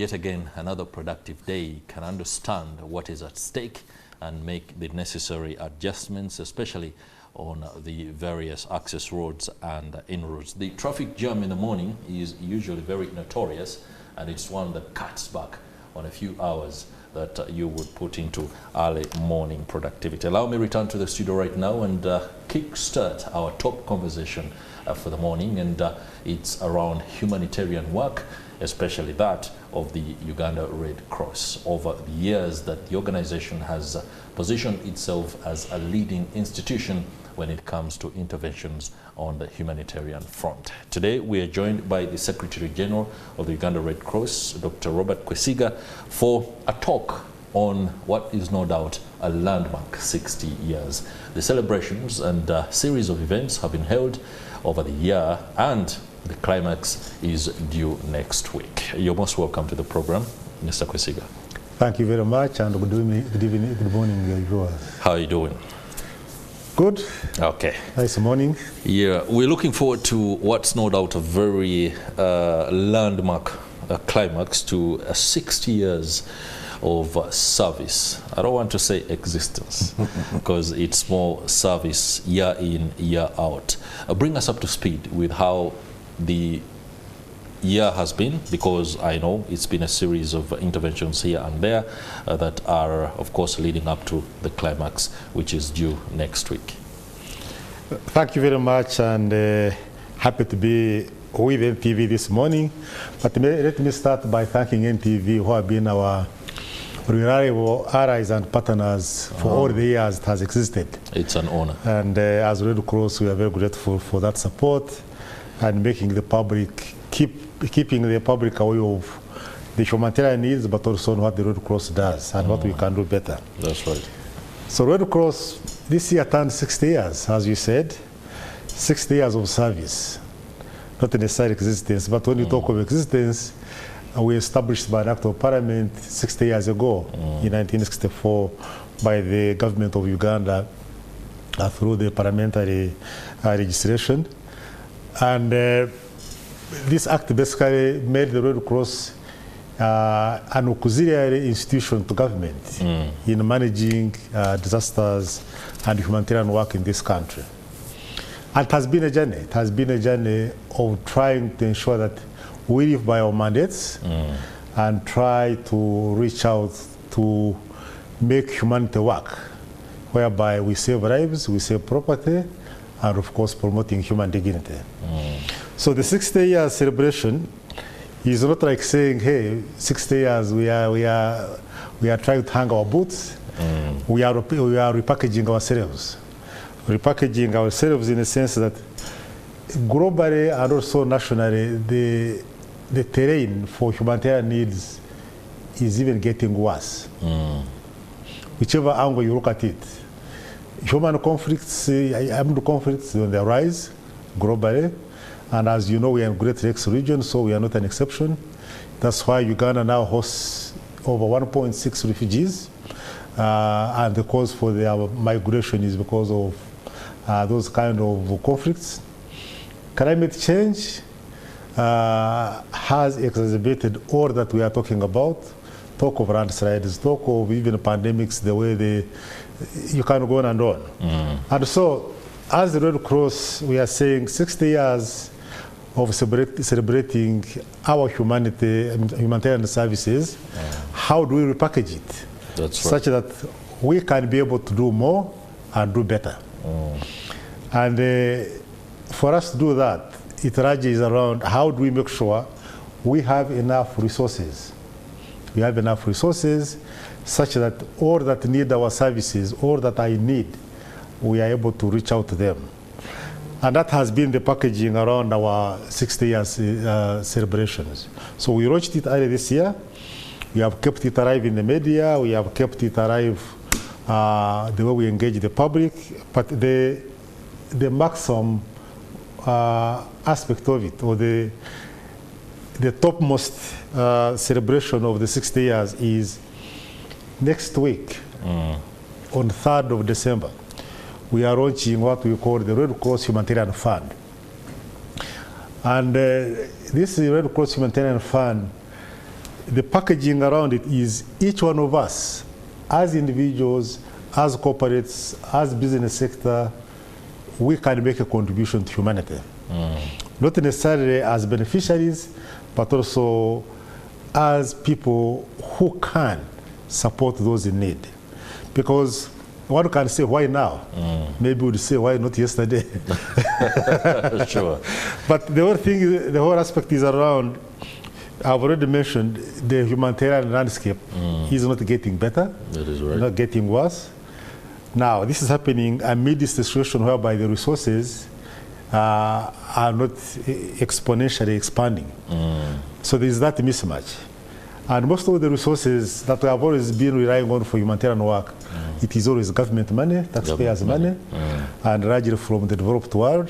Yet again, another productive day can understand what is at stake and make the necessary adjustments, especially on the various access roads and inroads. The traffic jam in the morning is usually very notorious, and it's one that cuts back on a few hours that you would put into early morning productivity. Allow me to return to the studio right now and kickstart our top conversation for the morning, and it's around humanitarian work, especially that of the Uganda Red Cross. Over the years that the organization has positioned itself as a leading institution when it comes to interventions on the humanitarian front. Today we are joined by the Secretary General of the Uganda Red Cross, Dr. Robert Kwesiga, for a talk on what is no doubt a landmark 60 years. The celebrations and a series of events have been held over the year, and the climax is due next week. You're most welcome to the program, Mr. Kwesiga. Thank you very much, and good evening, good morning, viewers. How are you doing? Good. Okay. Nice morning. Yeah, we're looking forward to what's no doubt a very landmark climax to 60 years of service. I don't want to say existence because it's more service year in, year out. Bring us up to speed with how the year has been, because I know it's been a series of interventions here and there that are, of course, leading up to the climax, which is due next week. Thank you very much, and happy to be with NTV this morning. But let me start by thanking NTV, who have been our reliable allies and partners for all the years it has existed. It's an honor. And as Red Cross, we are very grateful for that support and making the public, keeping the public aware of the humanitarian needs, but also what the Red Cross does and what we can do better. That's right. So Red Cross this year turned 60 years, as you said, 60 years of service, not necessarily existence, but when you talk of existence, we established by an act of parliament 60 years ago in 1964 by the government of Uganda through the parliamentary legislation. And this act basically made the Red Cross an auxiliary institution to government in managing disasters and humanitarian work in this country. And it has been a journey. It has been a journey of trying to ensure that we live by our mandates and try to reach out to make humanity work, whereby we save lives, we save property, and of course promoting human dignity. So the 60-year celebration is not like saying, hey, 60 years we are trying to hang our boots. We are repackaging ourselves. Repackaging ourselves in the sense that globally and also nationally, the terrain for humanitarian needs is even getting worse. Whichever angle you look at it. Human conflicts, armed conflicts on the rise globally. And as you know, we are in Great Lakes region, so we are not an exception. That's why Uganda now hosts over 1.6 refugees. And the cause for their migration is because of those kind of conflicts. Climate change has exacerbated all that we are talking about. Talk of landslides, talk of even pandemics, the way you can go on and on. And so, as the Red Cross, we are saying 60 years of celebrating our humanitarian services. How do we repackage it? That's right. Such that we can be able to do more and do better. And for us to do that, it ranges around how do we make sure we have enough resources. We have enough resources such that all that need our services, all that I need, we are able to reach out to them. And that has been the packaging around our 60 years celebrations. So we launched it early this year. We have kept it alive in the media. We have kept it alive the way we engage the public. But the maximum aspect of it, or the topmost celebration of the 60 years is next week on 3rd of December. We are launching what we call the Red Cross Humanitarian Fund. And this Red Cross Humanitarian Fund the packaging around it is each one of us, as individuals, as corporates, as business sector, we can make a contribution to humanity. Not necessarily as beneficiaries, but also as people who can support those in need. Because one can say, why now? Maybe we'd say, why not yesterday? Sure. But the whole thing, the whole aspect is around, I've already mentioned, the humanitarian landscape is not getting better. That is right. Not getting worse. Now, this is happening amidst a situation whereby the resources are not exponentially expanding. So there is that mismatch. And most of the resources that we have always been relying on for humanitarian work, it is always government money, taxpayers' money, and largely from the developed world.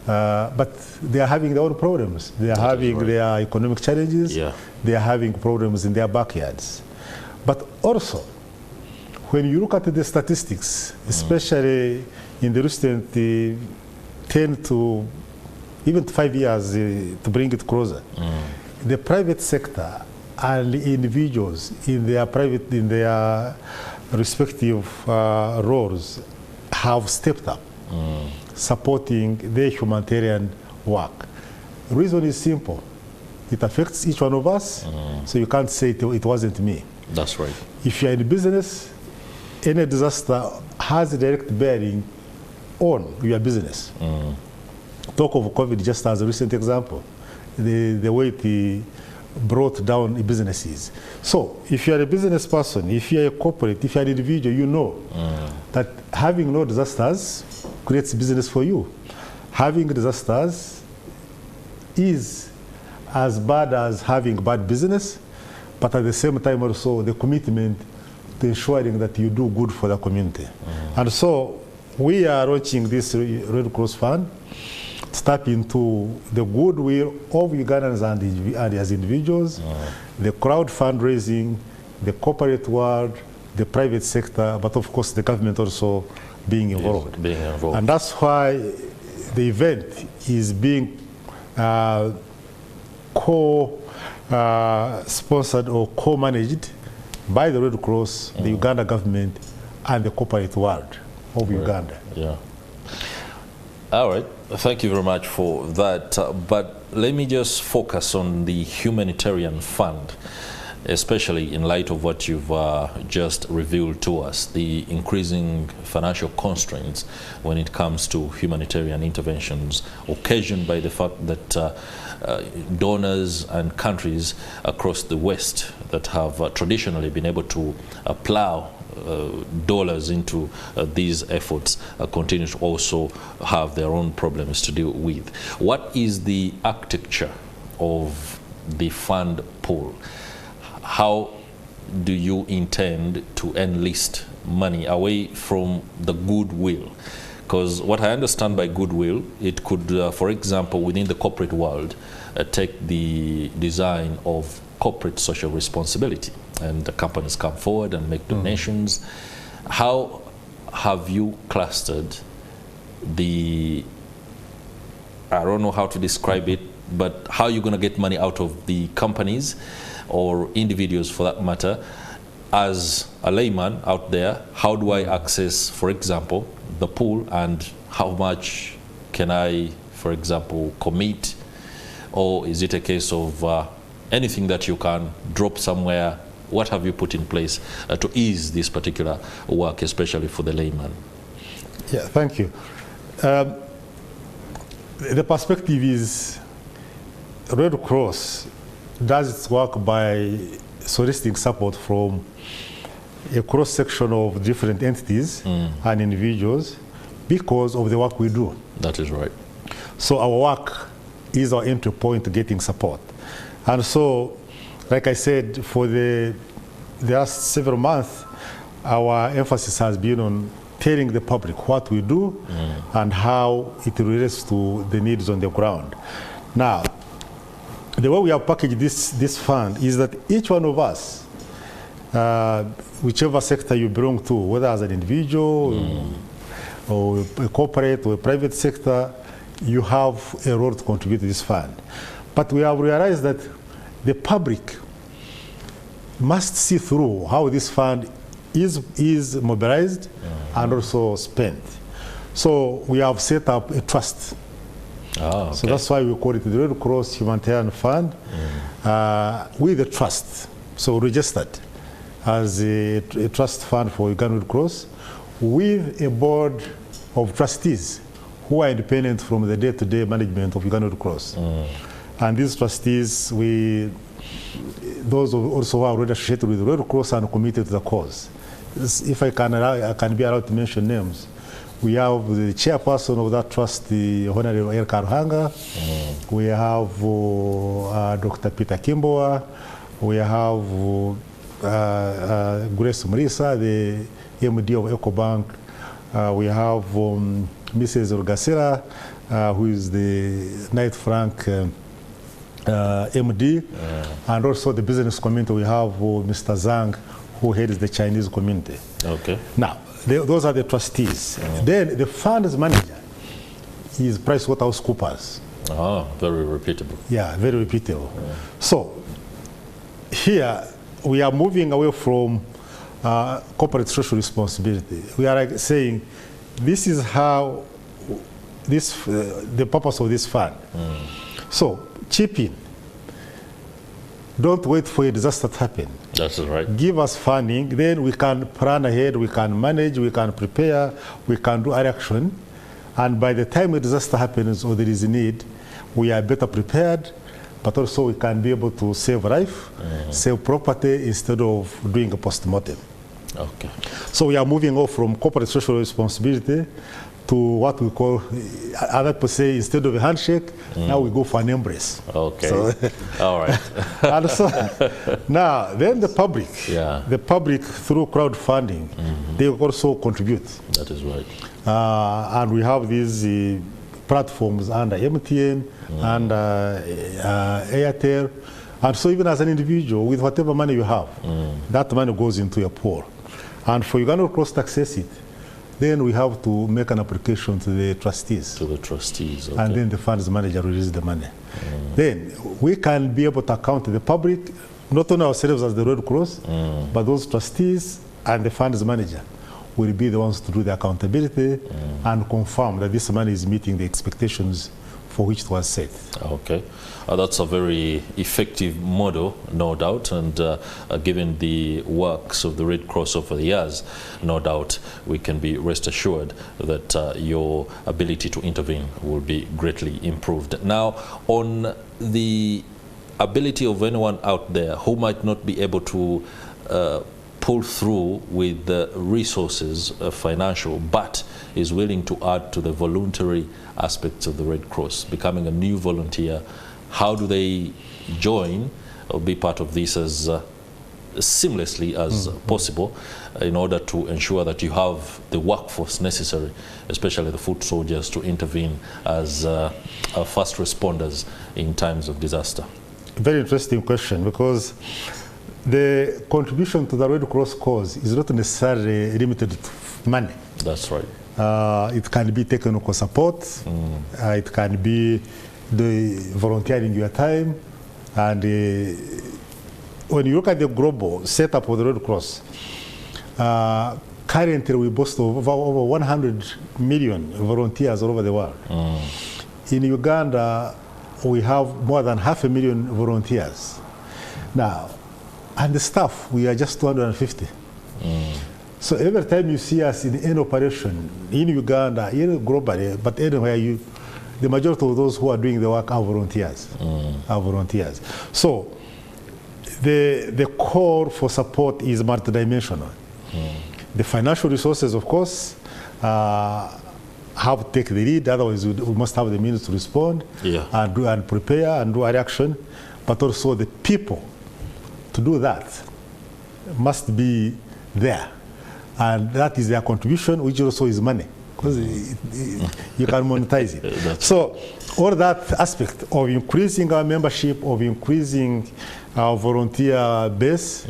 But they are having their own problems. They are having their economic challenges. They are having problems in their backyards. But also, when you look at the statistics, especially in the recent 10 to even 5 years, to bring it closer, the private sector and individuals in their respective roles have stepped up, supporting their humanitarian work. The reason is simple. It affects each one of us, so you can't say it wasn't me. That's right. If you're in business, any disaster has a direct bearing on your business. Talk of COVID just as a recent example, the way it brought down businesses. So if you're a business person, if you're a corporate, if you're an individual, you know that having no disasters creates business for you. Having disasters is as bad as having bad business, but at the same time also the commitment to ensuring that you do good for the community. And so we are launching this Red Cross Fund to tap into the goodwill of Ugandans and as individuals, the crowd fundraising, the corporate world, the private sector, but of course the government also being involved. And that's why the event is being co-sponsored or co-managed by the Red Cross, the Uganda government, and the corporate world of Uganda. All right. Thank you very much for that. But let me just focus on the humanitarian fund, especially in light of what you've just revealed to us, the increasing financial constraints when it comes to humanitarian interventions, occasioned by the fact that donors and countries across the West that have traditionally been able to plow dollars into these efforts continue to also have their own problems to deal with. What is the architecture of the fund pool? How do you intend to enlist money away from the goodwill? Because what I understand by goodwill, it could, for example, within the corporate world, take the design of corporate social responsibility, and the companies come forward and make donations. How have you clustered the, I don't know how to describe it, but how are you going to get money out of the companies or individuals for that matter? As a layman out there, how do I access, for example, the pool, and how much can I, for example, commit? Or is it a case of anything that you can drop somewhere? What have you put in place to ease this particular work, especially for the layman? Yeah, thank you. The perspective is Red Cross does its work by soliciting support from a cross-section of different entities and individuals because of the work we do. That is right. So our work is our entry point to getting support. And so, like I said, for the last several months, our emphasis has been on telling the public what we do and how it relates to the needs on the ground. Now, the way we have packaged this fund is that each one of us, whichever sector you belong to, whether as an individual or a corporate or a private sector, you have a role to contribute to this fund. But we have realized that the public must see through how this fund is mobilized and also spent. So we have set up a trust. Oh, okay. So that's why we call it the Red Cross Humanitarian Fund with a trust. So registered as a trust fund for Uganda Red Cross with a board of trustees who are independent from the day-to-day management of Uganda Red Cross. And these trustees, those also who are already associated with the Red Cross and committed to the cause. If I can be allowed to mention names, we have the chairperson of that trust, the Honorable El Karuhanga. We have Dr. Peter Kimboa. We have Grace Marisa, the MD of EcoBank. We have Mrs. Orgasera, who is the Knight Frank MD. And also the business community, we have Mr. Zhang, who heads the Chinese community. Okay. Now, those are the trustees. Then the fund's manager is PricewaterhouseCoopers. Oh, very repeatable. Yeah, very repeatable. So here we are moving away from corporate social responsibility. We are like saying this is how the purpose of this fund. So chip in. Don't wait for a disaster to happen. That's right. Give us funding, then we can plan ahead, we can manage, we can prepare, we can do action. And by the time a disaster happens or there is a need, we are better prepared, but also we can be able to save life, save property instead of doing a post-mortem. Okay. So we are moving off from corporate social responsibility to what we call, other people say, instead of a handshake, now we go for an embrace. Okay. So, all right. and so, now, then the public through crowdfunding, they also contribute. That is right. And we have these platforms under MTN and Airtel. And so even as an individual, with whatever money you have, that money goes into your pool. And for Uganda Red Cross to access it, then we have to make an application to the trustees. To the trustees, okay. And then the funds manager releases the money. Then we can be able to account to the public, not only ourselves as the Red Cross, but those trustees and the funds manager will be the ones to do the accountability and confirm that this money is meeting the expectations for which it was set. Okay. That's a very effective model, no doubt, and given the works of the Red Cross over the years, no doubt we can be rest assured that your ability to intervene will be greatly improved. Now, on the ability of anyone out there who might not be able to pull through with the resources, financial, but is willing to add to the voluntary aspects of the Red Cross, becoming a new volunteer, how do they join or be part of this as seamlessly as possible in order to ensure that you have the workforce necessary, especially the foot soldiers, to intervene as first responders in times of disaster? Very interesting question, because the contribution to the Red Cross cause is not necessarily limited to money. That's right. It can be technical support, it can be the volunteering your time, and when you look at the global setup of the Red Cross, currently we boast of over 100 million volunteers all over the world. In Uganda, we have more than 500,000 volunteers. Now, and the staff, we are just 250. So every time you see us in any operation, in Uganda, globally, but anywhere, the majority of those who are doing the work are volunteers. So the core for support is multidimensional. The financial resources, of course, have to take the lead, otherwise we must have the means to respond and prepare and do a reaction, but also the people to do that must be there. And that is their contribution, which also is money, because you can monetize it. So all that aspect of increasing our membership, of increasing our volunteer base,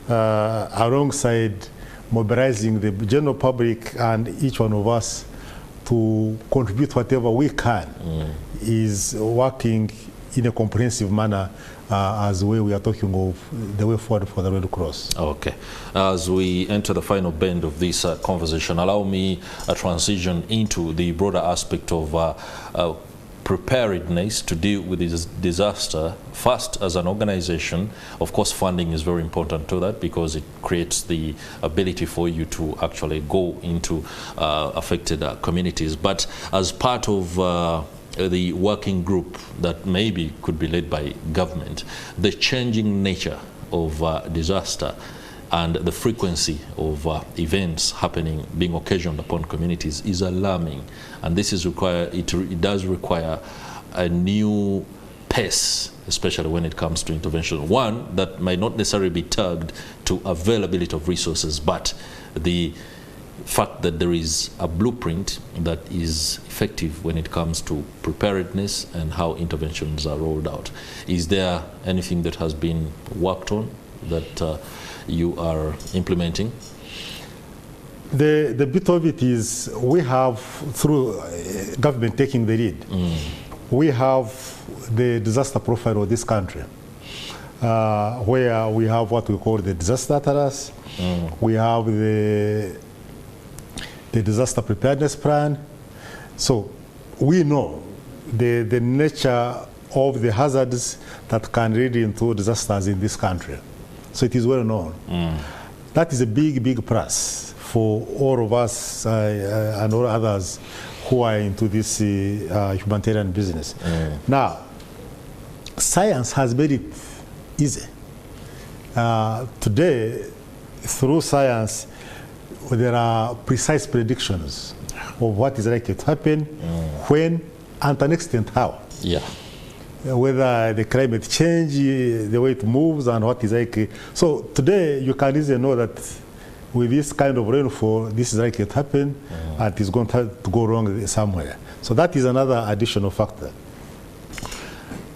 alongside mobilizing the general public and each one of us to contribute whatever we can, is working in a comprehensive manner as the way we are talking of the way forward for the Red Cross. Okay. As we enter the final bend of this conversation, allow me a transition into the broader aspect of preparedness to deal with this disaster. First, as an organization, of course, funding is very important to that because it creates the ability for you to actually go into affected communities. But as part of the working group that maybe could be led by government, the changing nature of disaster and the frequency of events happening, being occasioned upon communities is alarming. And this is it does require a new pace, especially when it comes to intervention. One that might not necessarily be tagged to availability of resources, but the fact that there is a blueprint that is effective when it comes to preparedness and how interventions are rolled out. Is there anything that has been worked on that you are implementing? The bit of it is we have, through government taking the lead, we have the disaster profile of this country, where we have what we call the disaster atlas, we have the disaster preparedness plan. So we know the nature of the hazards that can lead into disasters in this country. So it is well known. That is a big, big plus for all of us and all others who are into this humanitarian business. Now, science has made it easy. Today, through science, there are precise predictions of what is likely to happen, when, and to an extent how. Yeah. Whether the climate change, the way it moves, and what is likely. So today, you can easily know that with this kind of rainfall, this is likely to happen, and it is going to go wrong somewhere. So that is another additional factor.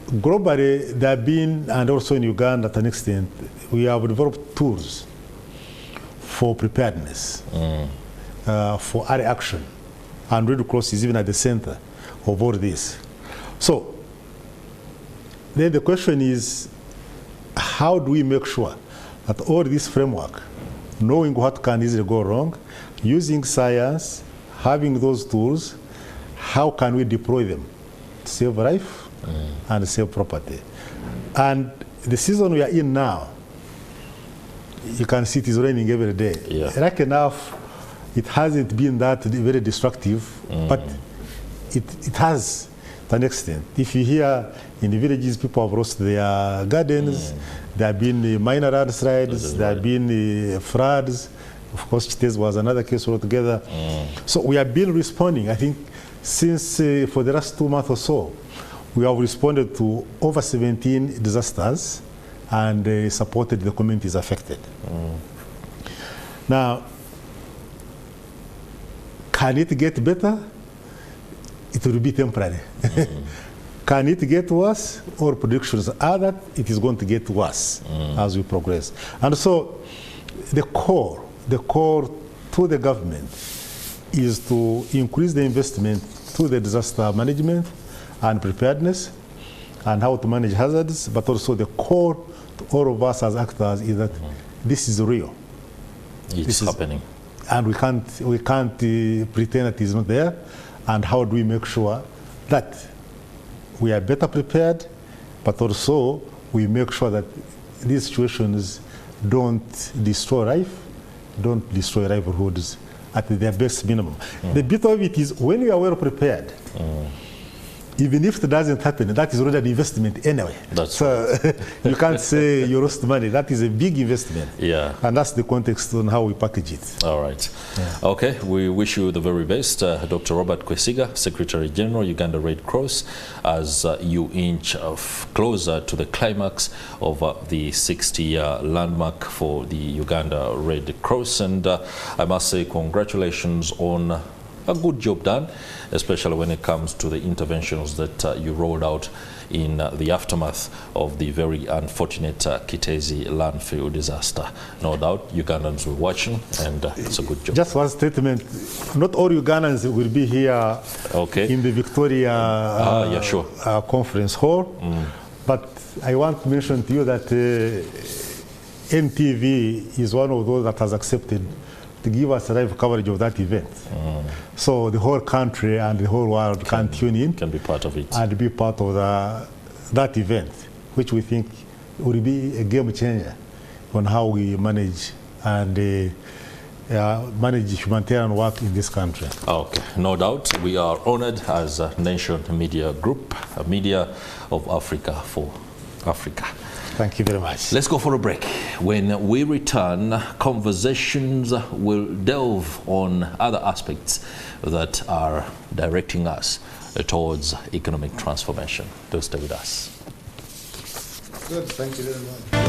Globally, there have been, and also in Uganda to an extent, we have developed tools for preparedness, for early action, and Red Cross is even at the center of all this. So then the question is, how do we make sure that all this framework, knowing what can easily go wrong, using science, having those tools, how can we deploy them to save life and save property? And the season we are in now, you can see it is raining every day. Yeah. Like enough, it hasn't been that very destructive, but it has to an extent. If you hear in the villages, people have lost their gardens, there have been minor landslides, there have been floods. Of course, Chitez was another case altogether. So we have been responding. I think since for the last 2 months or so, we have responded to over 17 disasters and supported the communities affected. Now, can it get better? It will be temporary. Can it get worse? All predictions are that it is going to get worse as we progress. And so the core to the government is to increase the investment to the disaster management and preparedness and how to manage hazards, but also the core to all of us as actors is that this is real. It's happening. And we can't pretend that it's not there. And how do we make sure that we are better prepared, but also we make sure that these situations don't destroy life, don't destroy livelihoods at their best minimum. The bit of it is when we are well prepared, even if it doesn't happen, that is already an investment anyway. That's so you can't say you lost money. That is a big investment. Yeah. And that's the context on how we package it. All right. Yeah. Okay. We wish you the very best, Dr. Robert Kwesiga, Secretary General, Uganda Red Cross, as you inch closer to the climax of the 60-year landmark for the Uganda Red Cross. And I must say congratulations on a good job done, especially when it comes to the interventions that you rolled out in the aftermath of the very unfortunate Kitezi landfill disaster. No doubt Ugandans were watching, and it's a good job. Just one statement. Not all Ugandans will be here in the Victoria conference hall, but I want to mention to you that NTV is one of those that has accepted to give us live coverage of that event. So the whole country and the whole world can tune in. Can be part of it. And be part of that event, which we think will be a game changer on how we manage and manage humanitarian work in this country. Okay, no doubt. We are honored as a Nation Media Group, a media of Africa for Africa. Thank you very much. Let's go for a break. When we return, conversations will delve on other aspects that are directing us towards economic transformation. Do stay with us. Good, thank you very much.